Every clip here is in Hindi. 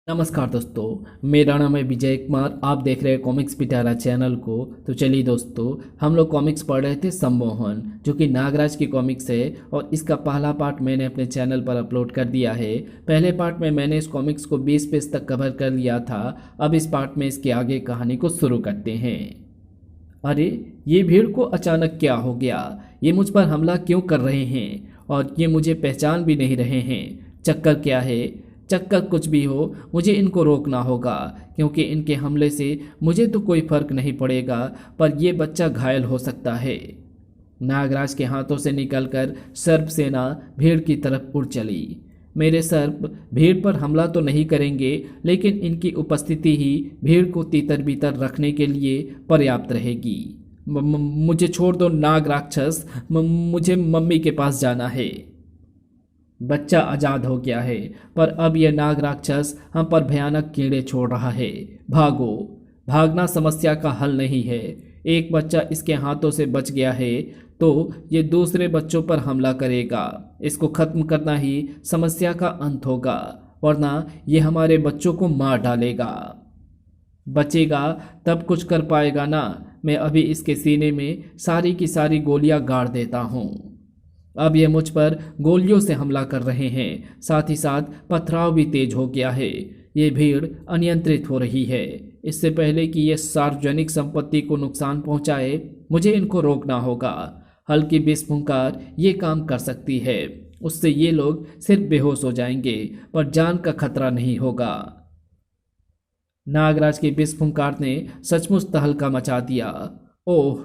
नमस्कार दोस्तों, मेरा नाम है विजय कुमार। आप देख रहे हैं कॉमिक्स पिटारा चैनल को। तो चलिए दोस्तों, हम लोग कॉमिक्स पढ़ रहे थे सम्मोहन, जो कि नागराज की कॉमिक्स है और इसका पहला पार्ट मैंने अपने चैनल पर अपलोड कर दिया है। पहले पार्ट में मैंने इस कॉमिक्स को 20 पेज तक कवर कर लिया था। अब इस पार्ट में इसके आगे कहानी को शुरू करते हैं। अरे, ये भीड़ को अचानक क्या हो गया? ये मुझ पर हमला क्यों कर रहे हैं और ये मुझे पहचान भी नहीं रहे हैं? चक्कर क्या है? चक्कर कुछ भी हो, मुझे इनको रोकना होगा, क्योंकि इनके हमले से मुझे तो कोई फर्क नहीं पड़ेगा, पर यह बच्चा घायल हो सकता है। नागराज के हाथों से निकलकर सर्प सेना भीड़ की तरफ उड़ चली। मेरे सर्प भीड़ पर हमला तो नहीं करेंगे, लेकिन इनकी उपस्थिति ही भीड़ को तीतर बीतर रखने के लिए पर्याप्त रहेगी। मुझे छोड़ दो नाग राक्षस, मुझे मम्मी के पास जाना है। बच्चा आजाद हो गया है, पर अब यह नाग राक्षस हम पर भयानक कीड़े छोड़ रहा है। भागो। भागना समस्या का हल नहीं है। एक बच्चा इसके हाथों से बच गया है तो ये दूसरे बच्चों पर हमला करेगा। इसको खत्म करना ही समस्या का अंत होगा, वरना ये हमारे बच्चों को मार डालेगा। बचेगा तब कुछ कर पाएगा ना। मैं अभी इसके सीने में सारी की सारी गोलियां गाड़ देता हूँ। अब ये मुझ पर गोलियों से हमला कर रहे हैं, साथ ही साथ पथराव भी तेज हो गया है। ये भीड़ अनियंत्रित हो रही है। इससे पहले कि ये सार्वजनिक संपत्ति को नुकसान पहुंचाए, मुझे इनको रोकना होगा। हल्की विस्फुंकार ये काम कर सकती है। उससे ये लोग सिर्फ बेहोश हो जाएंगे, पर जान का खतरा नहीं होगा। नागराज की विस्फुंकार ने सचमुच तहलका मचा दिया। ओह!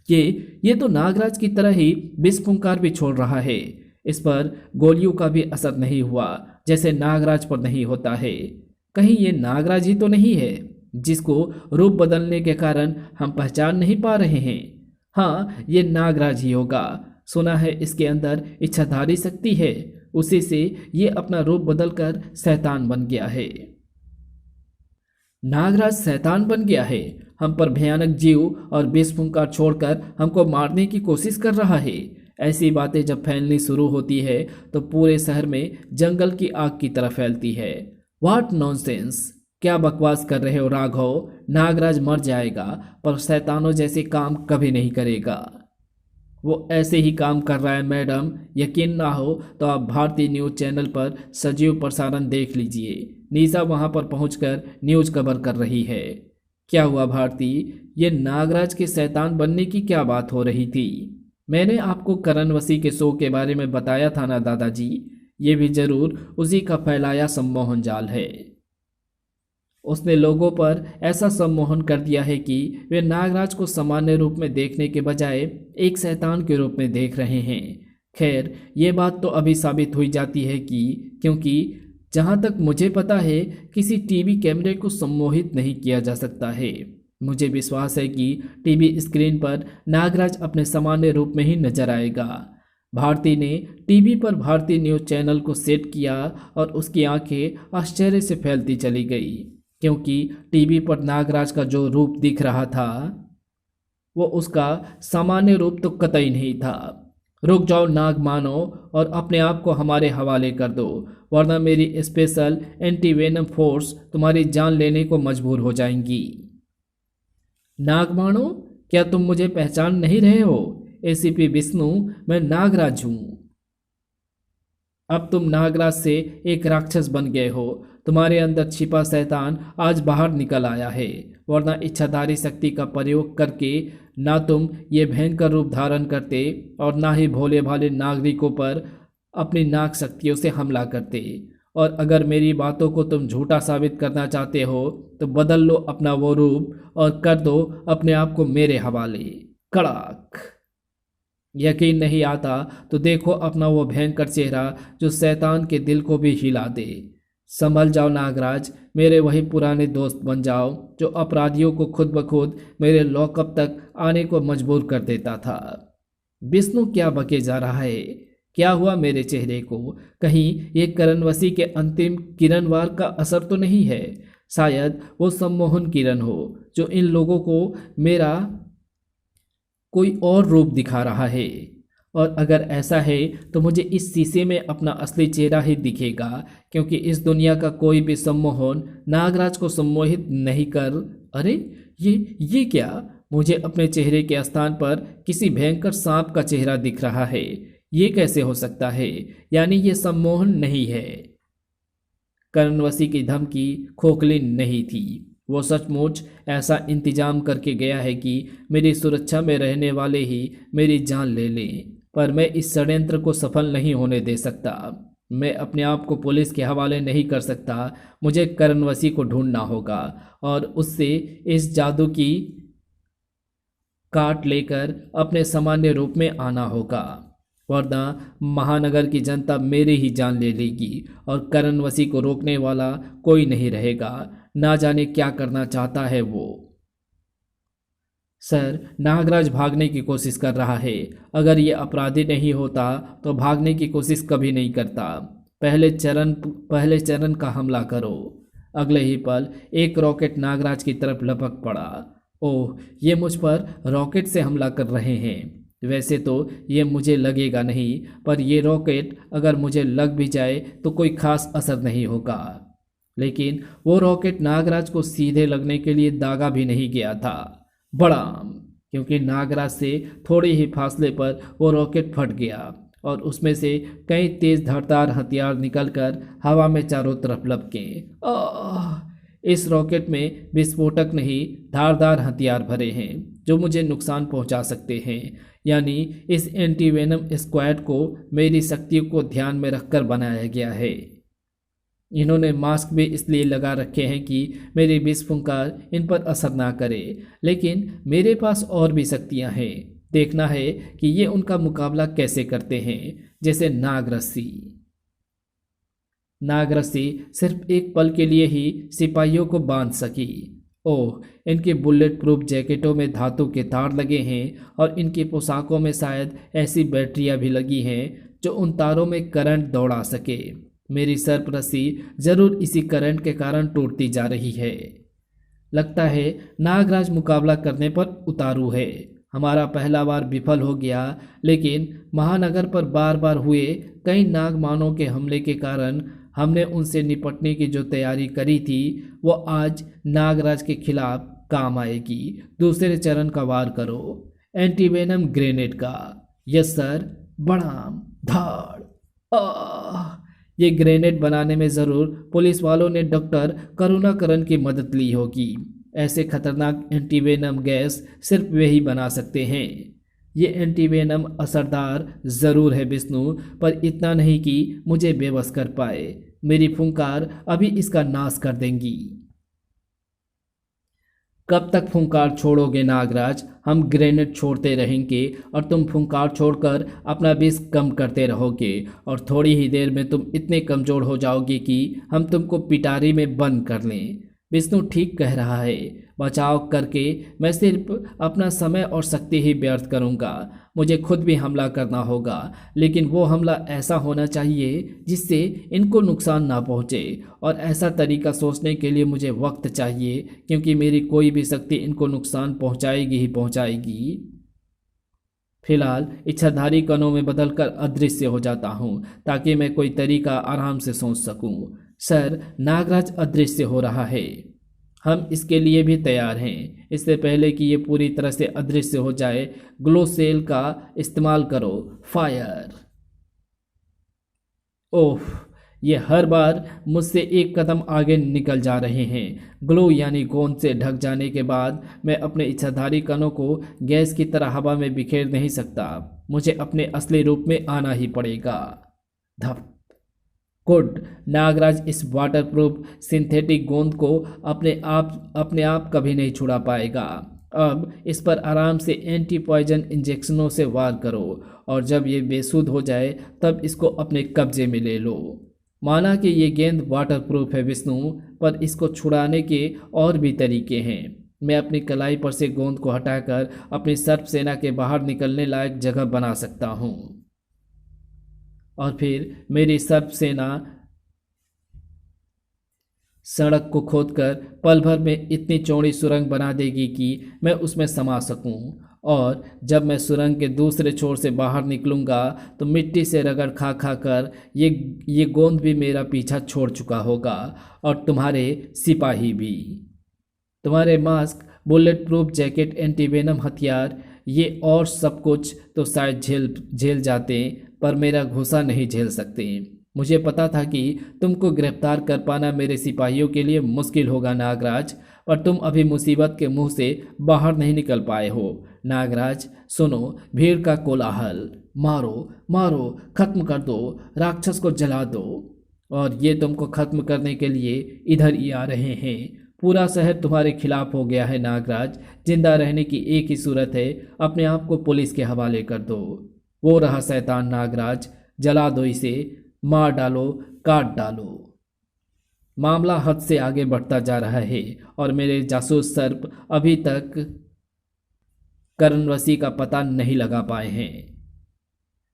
ये तो नागराज की तरह ही विस्फुंकार भी छोड़ रहा है। इस पर गोलियों का भी असर नहीं हुआ, जैसे नागराज पर नहीं होता है। कहीं ये नागराज ही तो नहीं है, जिसको रूप बदलने के कारण हम पहचान नहीं पा रहे हैं? हाँ, ये नागराज ही होगा। सुना है इसके अंदर इच्छाधारी शक्ति है, उसी से ये अपना रूप बदलकर शैतान बन गया है। नागराज शैतान बन गया है, हम पर भयानक जीव और विस्फुंकार छोड़कर हमको मारने की कोशिश कर रहा है। ऐसी बातें जब फैलनी शुरू होती है तो पूरे शहर में जंगल की आग की तरह फैलती है। What nonsense! क्या बकवास कर रहे हो राघव? नागराज मर जाएगा, पर शैतानों जैसे काम कभी नहीं करेगा। वो ऐसे ही काम कर रहा है मैडम। यकीन ना हो तो आप भारतीय न्यूज़ चैनल पर सजीव प्रसारण देख लीजिए। निशा वहां पर पहुंचकर न्यूज़ कवर कर रही है। क्या हुआ भारती? ये नागराज के शैतान बनने की क्या बात हो रही थी? मैंने आपको करण वसी के शो के बारे में बताया था ना दादाजी। ये भी जरूर उसी का फैलाया सम्मोहन जाल है। उसने लोगों पर ऐसा सम्मोहन कर दिया है कि वे नागराज को सामान्य रूप में देखने के बजाय एक शैतान के रूप में देख रहे हैं। खैर, ये बात तो अभी साबित हुई जाती है क्योंकि जहाँ तक मुझे पता है, किसी टीवी कैमरे को सम्मोहित नहीं किया जा सकता है। मुझे विश्वास है कि टीवी स्क्रीन पर नागराज अपने सामान्य रूप में ही नजर आएगा। भारती ने टीवी पर भारतीय न्यूज़ चैनल को सेट किया और उसकी आंखें आश्चर्य से फैलती चली गई, क्योंकि टीवी पर नागराज का जो रूप दिख रहा था वो उसका सामान्य रूप तो कतई नहीं था। रुक जाओ नाग मानो, और अपने आप को हमारे हवाले कर दो, वरना मेरी स्पेशल एंटी वेनम फोर्स तुम्हारी जान लेने को मजबूर हो जाएंगी। नागमानो, क्या तुम मुझे पहचान नहीं रहे हो? एसीपी विष्णु, मैं नागराज हूं। अब तुम नागराज से एक राक्षस बन गए हो। तुम्हारे अंदर छिपा शैतान आज बाहर निकल आया है, वरना इच्छाधारी शक्ति का प्रयोग करके ना तुम ये भयंकर रूप धारण करते और ना ही भोले भाले नागरिकों पर अपनी नाग शक्तियों से हमला करते। और अगर मेरी बातों को तुम झूठा साबित करना चाहते हो तो बदल लो अपना वो रूप और कर दो अपने आप को मेरे हवाले। कड़ाक! यकीन नहीं आता तो देखो अपना वो भयंकर चेहरा जो शैतान के दिल को भी हिला दे। संभल जाओ नागराज, मेरे वही पुराने दोस्त बन जाओ जो अपराधियों को खुद ब खुद मेरे लॉकअप तक आने को मजबूर कर देता था। विष्णु क्या बके जा रहा है? क्या हुआ मेरे चेहरे को? कहीं ये करणवसी के अंतिम किरणवार का असर तो नहीं है? शायद वो सम्मोहन किरण हो जो इन लोगों को मेरा कोई और रूप दिखा रहा है। और अगर ऐसा है तो मुझे इस शीशे में अपना असली चेहरा ही दिखेगा, क्योंकि इस दुनिया का कोई भी सम्मोहन नागराज को सम्मोहित नहीं कर। अरे ये क्या? मुझे अपने चेहरे के स्थान पर किसी भयंकर सांप का चेहरा दिख रहा है। ये कैसे हो सकता है? यानी ये सम्मोहन नहीं है। कर्णवसी की धमकी खोखली नहीं थी। वो सचमुच ऐसा इंतजाम करके गया है कि मेरी सुरक्षा में रहने वाले ही मेरी जान ले लें। पर मैं इस षड्यंत्र को सफल नहीं होने दे सकता। मैं अपने आप को पुलिस के हवाले नहीं कर सकता। मुझे कर्णवसी को ढूंढना होगा और उससे इस जादू की काट लेकर अपने सामान्य रूप में आना होगा, वरना महानगर की जनता मेरी ही जान ले लेगी और कर्णवसी को रोकने वाला कोई नहीं रहेगा। ना जाने क्या करना चाहता है वो। सर, नागराज भागने की कोशिश कर रहा है। अगर ये अपराधी नहीं होता तो भागने की कोशिश कभी नहीं करता। पहले चरण का हमला करो। अगले ही पल एक रॉकेट नागराज की तरफ लपक पड़ा। ओह, ये मुझ पर रॉकेट से हमला कर रहे हैं। वैसे तो ये मुझे लगेगा नहीं, पर ये रॉकेट अगर मुझे लग भी जाए तो कोई खास असर नहीं होगा। लेकिन वो रॉकेट नागराज को सीधे लगने के लिए दागा भी नहीं गया था। बड़ाम! क्योंकि नागराज से थोड़े ही फासले पर वो रॉकेट फट गया और उसमें से कई तेज धारदार हथियार निकलकर हवा में चारों तरफ लपके। इस रॉकेट में विस्फोटक नहीं, धारदार हथियार भरे हैं जो मुझे नुकसान पहुंचा सकते हैं। यानी इस एंटीवेनम स्क्वाड को मेरी शक्तियों को ध्यान में रखकर बनाया गया है। इन्होंने मास्क भी इसलिए लगा रखे हैं कि मेरी विष फुंकार इन पर असर ना करे। लेकिन मेरे पास और भी शक्तियां हैं। देखना है कि ये उनका मुकाबला कैसे करते हैं। जैसे नागरस्सी सिर्फ एक पल के लिए ही सिपाहियों को बांध सकी। ओह, इनके बुलेट प्रूफ जैकेटों में धातु के तार लगे हैं और इनकी पोशाकों में शायद ऐसी बैटरियां भी लगी हैं जो उन तारों में करंट दौड़ा सके। मेरी सर्प रस्सी जरूर इसी करंट के कारण टूटती जा रही है। लगता है नागराज मुकाबला करने पर उतारू है। हमारा पहला बार विफल हो गया, लेकिन महानगर पर बार बार हुए कई नागमानों के हमले के कारण हमने उनसे निपटने की जो तैयारी करी थी वो आज नागराज के खिलाफ काम आएगी। दूसरे चरण का वार करो, एंटीवेनम ग्रेनेड का। Yes sir. बढ़ाम धाड़। ये ग्रेनेड बनाने में ज़रूर पुलिस वालों ने डॉक्टर करुणाकरण की मदद ली होगी। ऐसे खतरनाक एंटीवेनम गैस सिर्फ वे ही बना सकते हैं। ये एंटीवेनम असरदार ज़रूर है विष्णु, पर इतना नहीं कि मुझे बेबस कर पाए। मेरी फुंकार अभी इसका नाश कर देंगी। कब तक फुंकार छोड़ोगे नागराज? हम ग्रेनेड छोड़ते रहेंगे और तुम फुंकार छोड़कर अपना विष कम करते रहोगे और थोड़ी ही देर में तुम इतने कमज़ोर हो जाओगे कि हम तुमको पिटारी में बंद कर लें। विष्णु ठीक कह रहा है। बचाव करके मैं सिर्फ अपना समय और शक्ति ही व्यर्थ करूंगा। मुझे खुद भी हमला करना होगा, लेकिन वो हमला ऐसा होना चाहिए जिससे इनको नुकसान ना पहुंचे। और ऐसा तरीका सोचने के लिए मुझे वक्त चाहिए, क्योंकि मेरी कोई भी शक्ति इनको नुकसान पहुंचाएगी ही पहुंचाएगी। फिलहाल इच्छाधारी कणों में बदलकर अदृश्य हो जाता हूँ ताकि मैं कोई तरीका आराम से सोच सकूँ। सर, नागराज अदृश्य हो रहा है। हम इसके लिए भी तैयार हैं। इससे पहले कि ये पूरी तरह से अदृश्य हो जाए, ग्लो सेल का इस्तेमाल करो। फायर। ओह, ये हर बार मुझसे एक कदम आगे निकल जा रहे हैं। ग्लो यानी गोंद से ढक जाने के बाद मैं अपने इच्छाधारी कणों को गैस की तरह हवा में बिखेर नहीं सकता। मुझे अपने असली रूप में आना ही पड़ेगा। धप। गुड। नागराज इस वाटरप्रूफ सिंथेटिक गोंद को अपने आप कभी नहीं छुड़ा पाएगा। अब इस पर आराम से एंटी पॉइजन इंजेक्शनों से वार करो और जब ये बेसुध हो जाए तब इसको अपने कब्जे में ले लो। माना कि ये गेंद वाटरप्रूफ है विष्णु, पर इसको छुड़ाने के और भी तरीके हैं। मैं अपनी कलाई पर से गोंद को हटाकर अपनी सर्प सेना के बाहर निकलने लायक जगह बना सकता हूँ और फिर मेरी सर्प सेना सड़क को खोदकर पल भर में इतनी चौड़ी सुरंग बना देगी कि मैं उसमें समा सकूं और जब मैं सुरंग के दूसरे छोर से बाहर निकलूंगा तो मिट्टी से रगड़ खा खा कर ये गोंद भी मेरा पीछा छोड़ चुका होगा, और तुम्हारे सिपाही भी। तुम्हारे mask, bullet proof jacket, antivenom हथियार, ये और सब कुछ तो शायद झेल झेल जाते, पर मेरा घुसा नहीं झेल सकते। मुझे पता था कि तुमको गिरफ्तार कर पाना मेरे सिपाहियों के लिए मुश्किल होगा नागराज, पर तुम अभी मुसीबत के मुंह से बाहर नहीं निकल पाए हो। नागराज सुनो, भीड़ का कोलाहल, मारो मारो, खत्म कर दो, राक्षस को जला दो। और ये तुमको खत्म करने के लिए इधर ही आ रहे हैं। पूरा शहर तुम्हारे खिलाफ हो गया है नागराज। जिंदा रहने की एक ही सूरत है, अपने आप को पुलिस के हवाले कर दो। वो रहा शैतान नागराज, जला दो इसे, मार डालो, काट डालो। मामला हद से आगे बढ़ता जा रहा है और मेरे जासूस सर्प अभी तक कर्णवसी का पता नहीं लगा पाए हैं।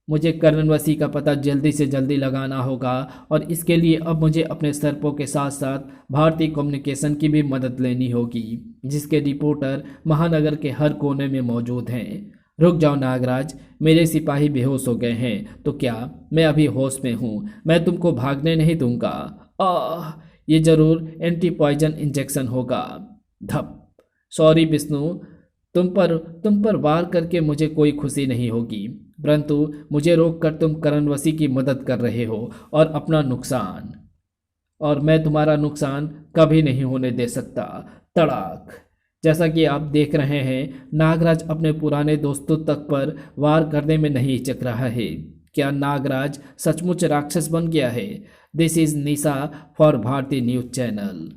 मुझे कर्णवसी का पता जल्दी से जल्दी लगाना होगा, और इसके लिए अब मुझे अपने सर्पों के साथ साथ भारतीय कम्युनिकेशन की भी मदद लेनी होगी, जिसके रिपोर्टर महानगर के हर कोने में मौजूद हैं। रुक जाओ नागराज, मेरे सिपाही बेहोश हो गए हैं तो क्या? मैं अभी होश में हूँ, मैं तुमको भागने नहीं दूंगा। ये जरूर एंटी पॉइजन इंजेक्शन होगा। धप। सॉरी विष्णु, तुम पर वार करके मुझे कोई खुशी नहीं होगी, परंतु मुझे रोककर तुम कर्णवसी की मदद कर रहे हो और अपना नुकसान, और मैं तुम्हारा नुकसान कभी नहीं होने दे सकता। तड़ाक। जैसा कि आप देख रहे हैं, नागराज अपने पुराने दोस्तों तक पर वार करने में नहीं हिचक रहा है। क्या नागराज सचमुच राक्षस बन गया है? दिस इज निशा फॉर भारतीय न्यूज चैनल।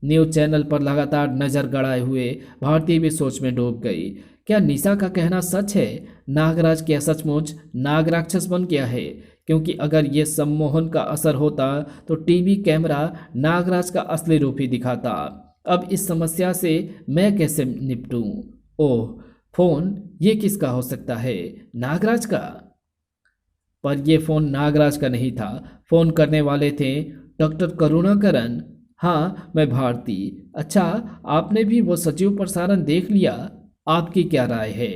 न्यूज चैनल पर लगातार नजर गड़ाए हुए भारती भी सोच में डूब गई। क्या निशा का कहना सच है? नागराज क्या सचमुच नागराक्षस बन गया है? क्योंकि अगर ये सम्मोहन का असर होता तो टीवी कैमरा नागराज का असली रूप ही दिखाता। अब इस समस्या से मैं कैसे निपटूं? ओह, फोन, ये किसका हो सकता है? नागराज का? पर यह फोन नागराज का नहीं था। फोन करने वाले थे डॉक्टर करुणाकरन। हाँ, मैं भारती। अच्छा, आपने भी वो सजीव प्रसारण देख लिया? आपकी क्या राय है?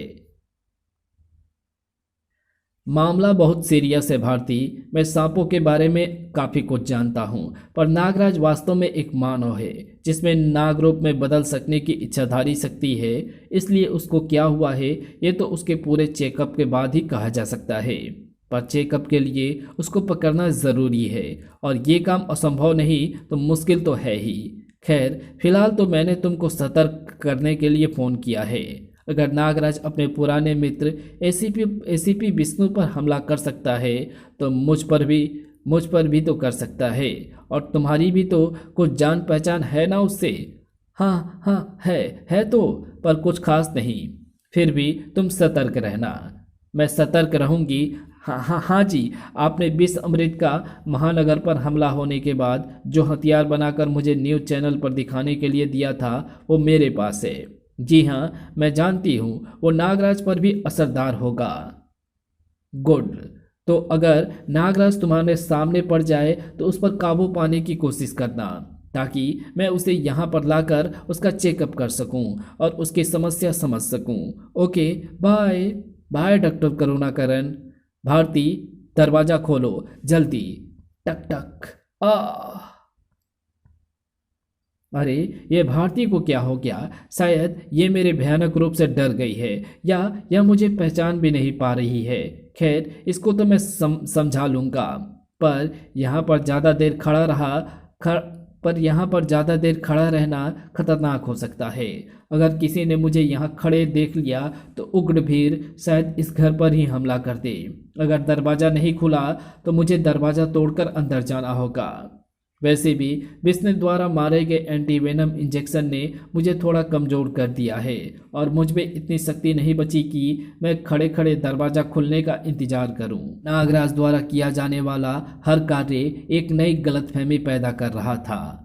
मामला बहुत सीरियस है भारती। मैं सांपों के बारे में काफ़ी कुछ जानता हूँ, पर नागराज वास्तव में एक मानव है जिसमें नाग रूप में बदल सकने की इच्छाधारी शक्ति है। इसलिए उसको क्या हुआ है ये तो उसके पूरे चेकअप के बाद ही कहा जा सकता है, पर चेकअप के लिए उसको पकड़ना ज़रूरी है, और ये काम असंभव नहीं तो मुश्किल तो है ही। खैर, फिलहाल तो मैंने तुमको सतर्क करने के लिए फ़ोन किया है। अगर नागराज अपने पुराने मित्र एसीपी विष्णु पर हमला कर सकता है तो मुझ पर भी तो कर सकता है, और तुम्हारी भी तो कुछ जान पहचान है ना उससे? हाँ हाँ, है तो, पर कुछ खास नहीं। फिर भी तुम सतर्क रहना। मैं सतर्क रहूंगी। हाँ जी, आपने 20 अमृत का महानगर पर हमला होने के बाद जो हथियार बनाकर मुझे न्यूज़ चैनल पर दिखाने के लिए दिया था वो मेरे पास है। जी हाँ, मैं जानती हूँ वो नागराज पर भी असरदार होगा। गुड। तो अगर नागराज तुम्हारे सामने पड़ जाए तो उस पर काबू पाने की कोशिश करना, ताकि मैं उसे यहाँ पर लाकर उसका चेकअप कर सकूं और उसकी समस्या समझ सकूं। Okay, bye bye doctor Karunakaran. Bharti, दरवाजा खोलो जल्दी। टक टक। अरे, ये भारती को क्या हो गया? शायद ये मेरे भयानक रूप से डर गई है, या मुझे पहचान भी नहीं पा रही है। खैर, इसको तो मैं समझा लूँगा, पर यहाँ पर ज़्यादा देर खड़ा रहना खतरनाक हो सकता है। अगर किसी ने मुझे यहाँ खड़े देख लिया तो उग्र भीड़ शायद इस घर पर ही हमला कर दे। अगर दरवाज़ा नहीं खुला तो मुझे दरवाज़ा तोड़कर अंदर जाना होगा। वैसे भी विष्णु द्वारा मारे गए एंटीवेनम इंजेक्शन ने मुझे थोड़ा कमज़ोर कर दिया है, और मुझ में इतनी शक्ति नहीं बची कि मैं खड़े खड़े दरवाज़ा खुलने का इंतजार करूं। नागराज द्वारा किया जाने वाला हर कार्य एक नई गलतफहमी पैदा कर रहा था।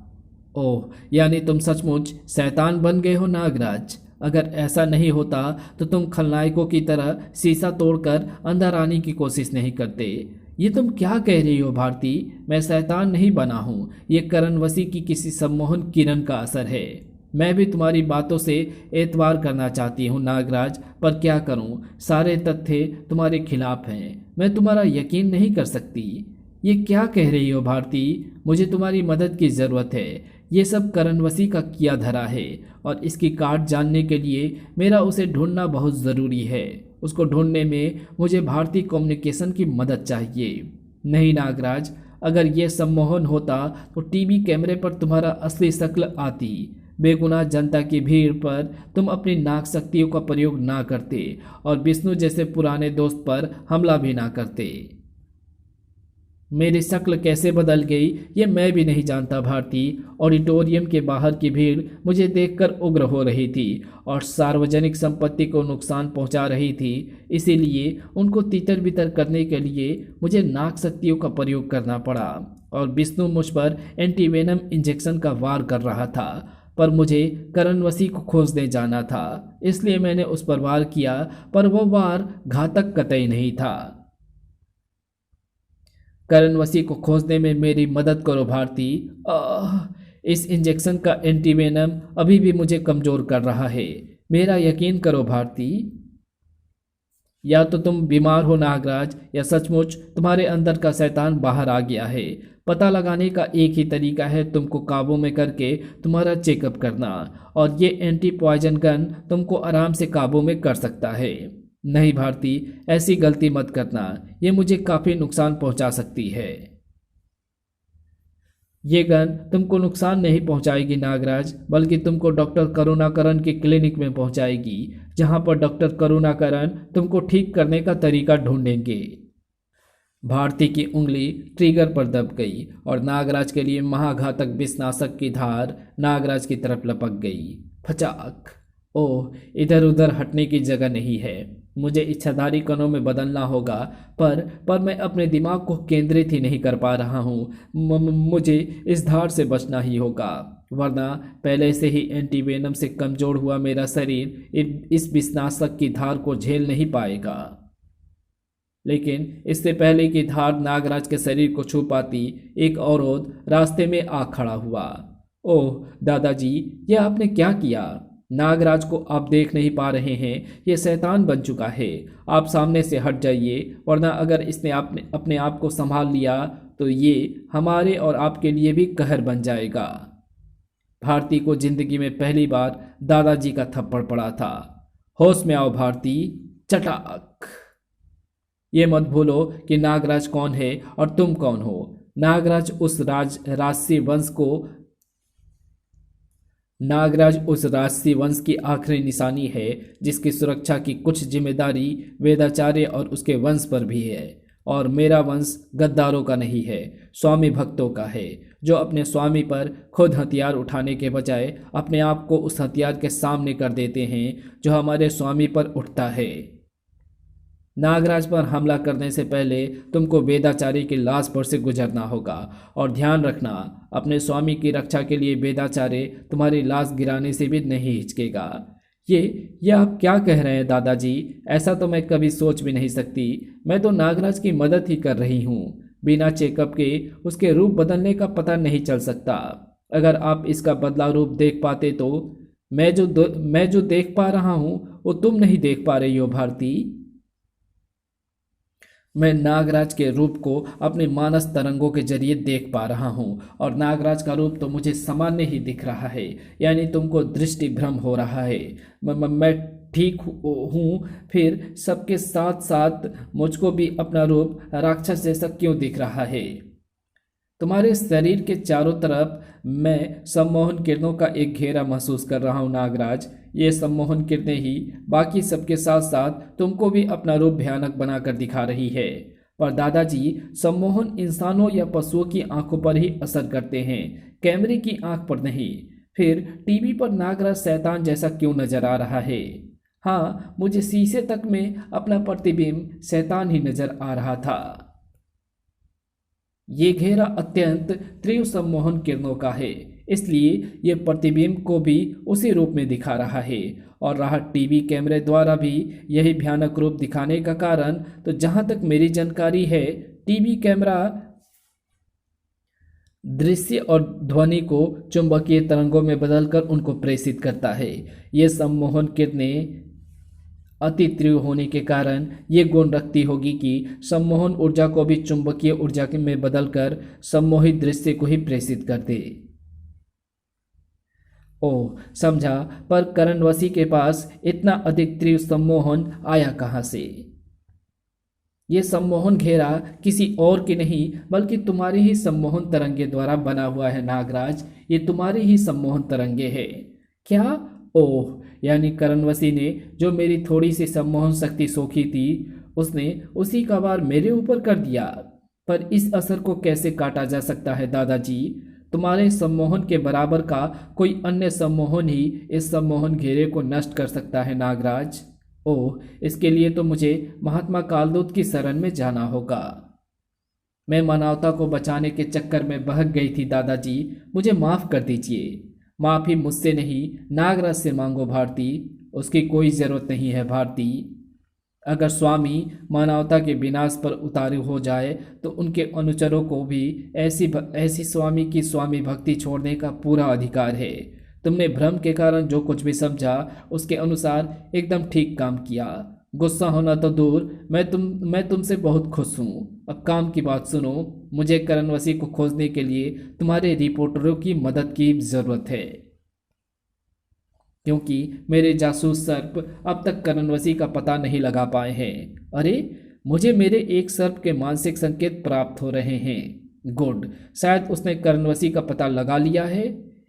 ओह, यानी तुम सचमुच शैतान बन गए हो नागराज। अगर ऐसा नहीं होता तो तुम खलनायकों की तरह शीशा तोड़कर अंदर आने की कोशिश नहीं करते। ये तुम क्या कह रही हो भारती? मैं शैतान नहीं बना हूँ। ये कर्णवसी की किसी सम्मोहन किरण का असर है। मैं भी तुम्हारी बातों से एतबार करना चाहती हूँ नागराज, पर क्या करूँ, सारे तथ्य तुम्हारे खिलाफ हैं। मैं तुम्हारा यकीन नहीं कर सकती। ये क्या कह रही हो भारती? मुझे तुम्हारी मदद की ज़रूरत है। ये सब करणवसी का किया धरा है और इसकी काट जानने के लिए मेरा उसे ढूंढना बहुत ज़रूरी है। उसको ढूंढने में मुझे भारतीय कम्युनिकेशन की मदद चाहिए। नहीं नागराज, अगर ये सम्मोहन होता तो टीवी कैमरे पर तुम्हारा असली शक्ल आती। बेगुनाह जनता की भीड़ पर तुम अपनी नाक शक्तियों का प्रयोग ना करते और विष्णु जैसे पुराने दोस्त पर हमला भी ना करते। मेरी शक्ल कैसे बदल गई ये मैं भी नहीं जानता भारती। ऑडिटोरियम के बाहर की भीड़ मुझे देखकर उग्र हो रही थी और सार्वजनिक संपत्ति को नुकसान पहुंचा रही थी। इसीलिए उनको तितर बितर करने के लिए मुझे नाक शक्तियों का प्रयोग करना पड़ा और विष्णु मुझ पर एंटीवेनम इंजेक्शन का वार कर रहा था। पर मुझे करणवसी को खोजने जाना था, इसलिए मैंने उस पर वार किया, पर वो वार घातक कतई नहीं था। करणवसी को खोजने में मेरी मदद करो भारती। इस इंजेक्शन का एंटीवेनम अभी भी मुझे कमज़ोर कर रहा है। मेरा यकीन करो भारती। या तो तुम बीमार हो नागराज, या सचमुच तुम्हारे अंदर का शैतान बाहर आ गया है। पता लगाने का एक ही तरीका है तुमको काबू में करके तुम्हारा चेकअप करना, और ये एंटी पॉइजन गन तुमको आराम से काबू में कर सकता है। नहीं भारती, ऐसी गलती मत करना, ये मुझे काफ़ी नुकसान पहुंचा सकती है। ये गन तुमको नुकसान नहीं पहुंचाएगी नागराज, बल्कि तुमको डॉक्टर करुणाकरण के क्लिनिक में पहुंचाएगी, जहां पर डॉक्टर करुणाकरण तुमको ठीक करने का तरीका ढूंढेंगे। भारती की उंगली ट्रिगर पर दब गई और नागराज के लिए महाघातक विषनाशक की धार नागराज की तरफ लपक गई। फचाक! ओह, इधर उधर हटने की जगह नहीं है। मुझे इच्छाधारी कणों में बदलना होगा, पर मैं अपने दिमाग को केंद्रित ही नहीं कर पा रहा हूँ। मुझे इस धार से बचना ही होगा, वरना पहले से ही एंटीवेनम से कमज़ोर हुआ मेरा शरीर इस विषनाशक की धार को झेल नहीं पाएगा। लेकिन इससे पहले कि धार नागराज के शरीर को छू पाती, एक औरत रास्ते में आ खड़ा हुआ। ओह दादाजी, यह आपने क्या किया? नागराज को आप देख नहीं पा रहे हैं, ये शैतान बन चुका है। आप सामने से हट जाइए, वरना अगर इसने अपने आप को संभाल लिया तो ये हमारे और आपके लिए भी कहर बन जाएगा। भारती को जिंदगी में पहली बार दादाजी का थप्पड़ पड़ा था। होश में आओ भारती। चटाक! ये मत भूलो कि नागराज कौन है और तुम कौन हो। नागराज उस राजसी वंश की आखिरी निशानी है, जिसकी सुरक्षा की कुछ जिम्मेदारी वेदाचार्य और उसके वंश पर भी है। और मेरा वंश गद्दारों का नहीं है, स्वामी भक्तों का है, जो अपने स्वामी पर खुद हथियार उठाने के बजाय अपने आप को उस हथियार के सामने कर देते हैं जो हमारे स्वामी पर उठता है। नागराज पर हमला करने से पहले तुमको वेदाचार्य की लाश पर से गुजरना होगा, और ध्यान रखना, अपने स्वामी की रक्षा के लिए वेदाचार्य तुम्हारी लाश गिराने से भी नहीं हिचकेगा। ये आप क्या कह रहे हैं दादाजी? ऐसा तो मैं कभी सोच भी नहीं सकती। मैं तो नागराज की मदद ही कर रही हूँ। बिना चेकअप के उसके रूप बदलने का पता नहीं चल सकता। अगर आप इसका बदला रूप देख पाते तो। मैं जो देख पा रहा हूँ वो तुम नहीं देख पा रही हो भारती। मैं नागराज के रूप को अपने मानस तरंगों के जरिए देख पा रहा हूँ, और नागराज का रूप तो मुझे सामान्य ही दिख रहा है, यानी तुमको दृष्टि भ्रम हो रहा है। मैं ठीक हूँ, फिर सबके साथ साथ मुझको भी अपना रूप राक्षस जैसा क्यों दिख रहा है? तुम्हारे शरीर के चारों तरफ मैं सम्मोहन किरणों का एक घेरा महसूस कर रहा हूँ नागराज। ये सम्मोहन किरणें ही बाकी सबके साथ साथ तुमको भी अपना रूप भयानक बनाकर दिखा रही है। पर दादाजी, सम्मोहन इंसानों या पशुओं की आंखों पर ही असर करते हैं, कैमरे की आंख पर नहीं। फिर टीवी पर नागराज शैतान जैसा क्यों नजर आ रहा है? हाँ, मुझे शीशे तक में अपना प्रतिबिंब शैतान ही नजर आ रहा था। ये घेरा अत्यंत तीव्र सम्मोहन किरणों का है, इसलिए ये प्रतिबिंब को भी उसी रूप में दिखा रहा है। और रहा टीवी कैमरे द्वारा भी यही भयानक रूप दिखाने का कारण, तो जहां तक मेरी जानकारी है, टीवी कैमरा दृश्य और ध्वनि को चुंबकीय तरंगों में बदलकर उनको प्रेषित करता है। ये सम्मोहन किरणें अति तीव्र होने के कारण ये गुण रखती होगी कि सम्मोहन ऊर्जा को भी चुंबकीय ऊर्जा में बदलकर सम्मोहित दृश्य को ही प्रेषित कर दे। ओह, समझा। पर करणवसी के पास इतना अधिक तीव्र सम्मोहन आया कहाँ से? ये सम्मोहन घेरा किसी और की नहीं बल्कि तुम्हारी ही सम्मोहन तरंगे द्वारा बना हुआ है नागराज। ये तुम्हारी ही सम्मोहन तरंगे है। क्या? ओह, यानी करणवसी ने जो मेरी थोड़ी सी सम्मोहन शक्ति सोखी थी उसने उसी का वार मेरे ऊपर कर दिया। पर इस असर को कैसे काटा जा सकता है दादाजी? तुम्हारे सम्मोहन के बराबर का कोई अन्य सम्मोहन ही इस सम्मोहन घेरे को नष्ट कर सकता है नागराज। ओह, इसके लिए तो मुझे महात्मा कालदूत की शरण में जाना होगा। मैं मानवता को बचाने के चक्कर में बहक गई थी दादाजी, मुझे माफ़ कर दीजिए। माफ़ी मुझसे नहीं, नागराज से मांगो भारती। उसकी कोई ज़रूरत नहीं है भारती। अगर स्वामी मानवता के विनाश पर उतारू हो जाए तो उनके अनुचरों को भी ऐसी स्वामी की स्वामी भक्ति छोड़ने का पूरा अधिकार है। तुमने भ्रम के कारण जो कुछ भी समझा उसके अनुसार एकदम ठीक काम किया। गुस्सा होना तो दूर, मैं तुमसे बहुत खुश हूँ। अब काम की बात सुनो। मुझे करणवसी को खोजने के लिए तुम्हारे रिपोर्टरों की मदद की ज़रूरत है, क्योंकि मेरे जासूस सर्प अब तक करणवसी का पता नहीं लगा पाए हैं। अरे, मुझे मेरे एक सर्प के मानसिक संकेत प्राप्त हो रहे हैं। गुड, शायद उसने करणवसी का पता लगा लिया है।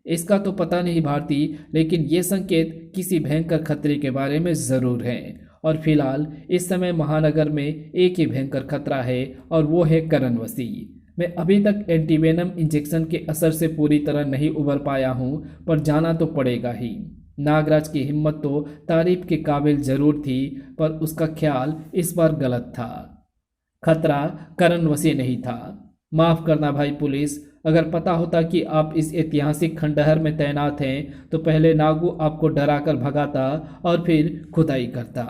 इसका तो पता नहीं भारती, लेकिन ये संकेत किसी भयंकर खतरे के बारे में ज़रूर हैं। और फिलहाल इस समय महानगर में एक ही भयंकर खतरा है और वो है करणवसी। मैं अभी तक एंटीवेनम इंजेक्शन के असर से पूरी तरह नहीं उबर पाया हूँ, पर जाना तो पड़ेगा ही। नागराज की हिम्मत तो तारीफ के काबिल जरूर थी, पर उसका ख्याल इस बार गलत था। खतरा करणवसी नहीं था। माफ़ करना भाई पुलिस, अगर पता होता कि आप इस ऐतिहासिक खंडहर में तैनात हैं तो पहले नागू आपको डराकर भगाता और फिर खुदाई करता।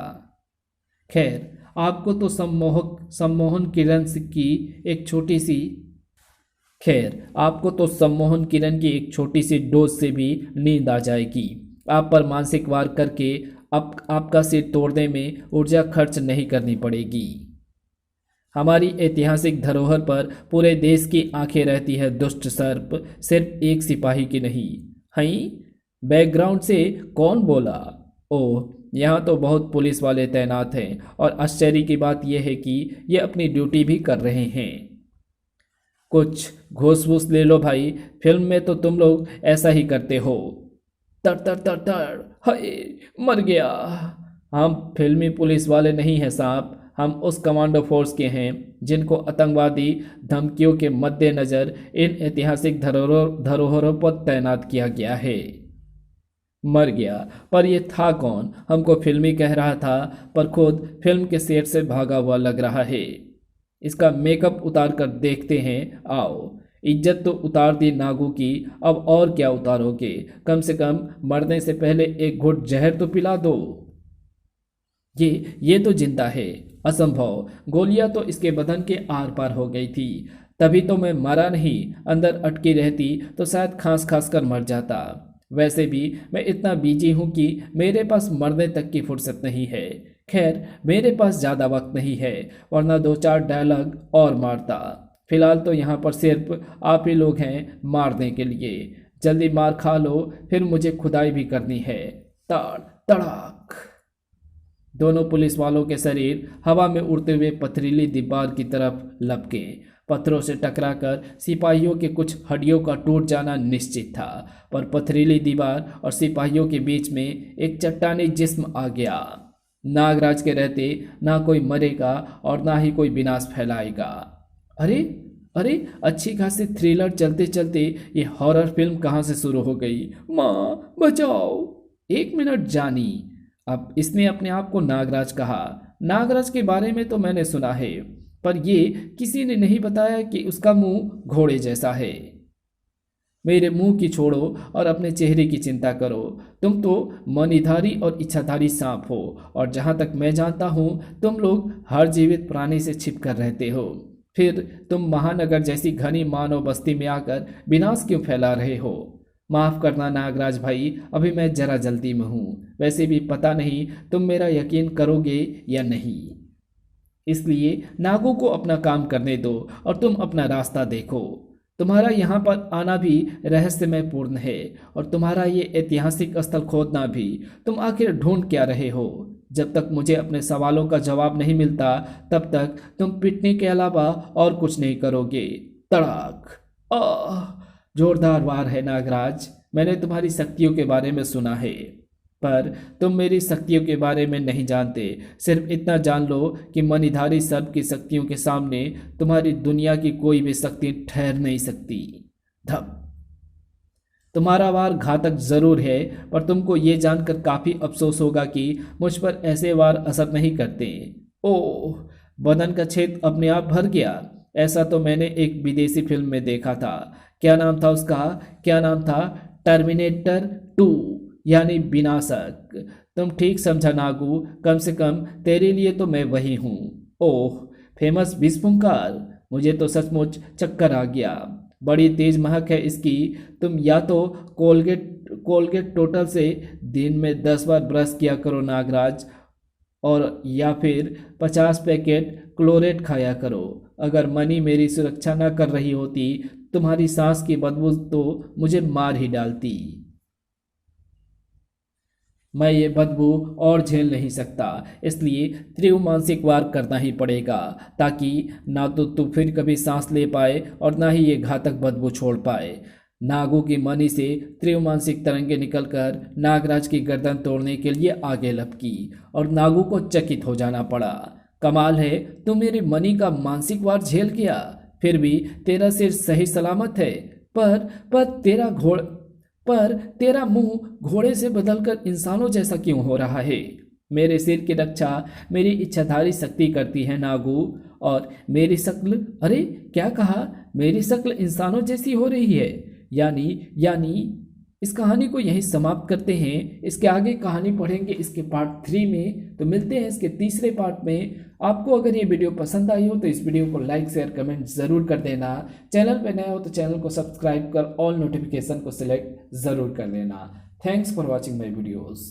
खैर, आपको तो सम्मोहन किरण की एक छोटी सी डोज से भी नींद आ जाएगी। आप पर मानसिक वार करके आपका सिर तोड़ने में ऊर्जा खर्च नहीं करनी पड़ेगी। हमारी ऐतिहासिक धरोहर पर पूरे देश की आंखें रहती है दुष्ट सर्प, सिर्फ एक सिपाही की नहीं। हई, बैकग्राउंड से कौन बोला? ओह, यहाँ तो बहुत पुलिस वाले तैनात हैं और आश्चर्य की बात यह है कि ये अपनी ड्यूटी भी कर रहे हैं। कुछ घूस वूस ले लो भाई, फिल्म में तो तुम लोग ऐसा ही करते हो। तर तर तर तर, हाय, मर गया। हम फिल्मी पुलिस वाले नहीं हैं साहब, हम उस कमांडो फोर्स के हैं जिनको आतंकवादी धमकियों के मद्देनज़र इन ऐतिहासिक धरोहरों पर तैनात किया गया है। मर गया, पर यह था कौन? हमको फिल्मी कह रहा था, पर खुद फिल्म के सेट से भागा हुआ लग रहा है। इसका मेकअप उतार कर देखते हैं, आओ। इज्जत तो उतार दी नागू की, अब और क्या उतारोगे? कम से कम मरने से पहले एक घुट जहर तो पिला दो। ये तो जिंदा है। असंभव, गोलियां तो इसके बदन के आर पार हो गई थी। तभी तो मैं मरा नहीं, अंदर अटकी रहती तो शायद खांस खांस कर मर जाता। वैसे भी मैं इतना बिजी हूं कि मेरे पास मरने तक की फुर्सत नहीं है। खैर, मेरे पास ज़्यादा वक्त नहीं है, वरना 2-4 डायलॉग और मारता। फिलहाल तो यहाँ पर सिर्फ आप ही लोग हैं मारने के लिए। जल्दी मार खा लो, फिर मुझे खुदाई भी करनी है। ताड़ तड़ाक। दोनों पुलिस वालों के शरीर हवा में उड़ते हुए पथरीली दीवार की तरफ लपके। पत्थरों से टकराकर सिपाहियों के कुछ हड्डियों का टूट जाना निश्चित था, पर पथरीली दीवार और सिपाहियों के बीच में एक चट्टानी जिस्म आ गया। नागराज के रहते ना कोई मरेगा और ना ही कोई विनाश फैलाएगा। अरे अरे, अच्छी खासी थ्रिलर चलते चलते ये हॉरर फिल्म कहाँ से शुरू हो गई? माँ बचाओ! 1 मिनट जानी। अब इसने अपने आप को नागराज कहा। नागराज के बारे में तो मैंने सुना है, पर ये किसी ने नहीं बताया कि उसका मुंह घोड़े जैसा है। मेरे मुंह की छोड़ो और अपने चेहरे की चिंता करो। तुम तो मनीधारी और इच्छाधारी सांप हो, और जहाँ तक मैं जानता हूँ तुम लोग हर जीवित प्राणी से छिप कर रहते हो। फिर तुम महानगर जैसी घनी मानव बस्ती में आकर विनाश क्यों फैला रहे हो? माफ करना नागराज भाई, अभी मैं जरा जल्दी में हूँ। वैसे भी पता नहीं तुम मेरा यकीन करोगे या नहीं, इसलिए नागों को अपना काम करने दो और तुम अपना रास्ता देखो। तुम्हारा यहाँ पर आना भी रहस्यमय पूर्ण है और तुम्हारा ये ऐतिहासिक स्थल खोदना भी। तुम आखिर ढूंढ क्या रहे हो? जब तक मुझे अपने सवालों का जवाब नहीं मिलता तब तक तुम पिटने के अलावा और कुछ नहीं करोगे। तड़ाक! आह! जोरदार वार है नागराज। मैंने तुम्हारी शक्तियों के बारे में सुना है, पर तुम मेरी शक्तियों के बारे में नहीं जानते। सिर्फ इतना जान लो कि मणिधारी सर्प की शक्तियों के सामने तुम्हारी दुनिया की कोई भी शक्ति ठहर नहीं सकती। धप! तुम्हारा वार घातक जरूर है, पर तुमको ये जानकर काफी अफसोस होगा कि मुझ पर ऐसे वार असर नहीं करते। ओह! बदन का छेद अपने आप भर गया। ऐसा तो मैंने एक विदेशी फिल्म में देखा था। क्या नाम था उसका? क्या नाम था? टर्मिनेटर 2, यानी विनाशक। तुम ठीक समझा नागू, कम से कम तेरे लिए तो मैं वही हूँ। ओह! फेमस विस्फुंकार! मुझे तो सचमुच चक्कर आ गया। बड़ी तेज महक है इसकी। तुम या तो कोलगेट टोटल से दिन में 10 बार ब्रश किया करो नागराज, और या फिर 50 पैकेट क्लोरेट खाया करो। अगर मनी मेरी सुरक्षा न कर रही होती, तुम्हारी सांस की बदबू तो मुझे मार ही डालती। मैं ये बदबू और झेल नहीं सकता, इसलिए तीव्र मानसिक वार करना ही पड़ेगा, ताकि ना तो तू फिर कभी सांस ले पाए और ना ही ये घातक बदबू छोड़ पाए। नागों की मणि से तीव्र मानसिक तरंगे निकलकर नागराज की गर्दन तोड़ने के लिए आगे लपकी और नागू को चकित हो जाना पड़ा। कमाल है, तू मेरी मणि का मानसिक वार झेल गया, फिर भी तेरा सिर सही सलामत है। पर पर तेरा घोड़ पर तेरा मुंह घोड़े से बदलकर इंसानों जैसा क्यों हो रहा है? मेरे सिर की रक्षा मेरी इच्छाधारी शक्ति करती है नागू, और मेरी शक्ल, अरे क्या कहा? मेरी शक्ल इंसानों जैसी हो रही है। यानी इस कहानी को यहीं समाप्त करते हैं। इसके आगे कहानी पढ़ेंगे इसके पार्ट 3 में। तो मिलते हैं इसके तीसरे पार्ट में। आपको अगर ये वीडियो पसंद आई हो तो इस वीडियो को लाइक शेयर कमेंट ज़रूर कर देना। चैनल पर नया हो तो चैनल को सब्सक्राइब कर ऑल नोटिफिकेशन को सिलेक्ट ज़रूर कर लेना। Thanks for watching my videos.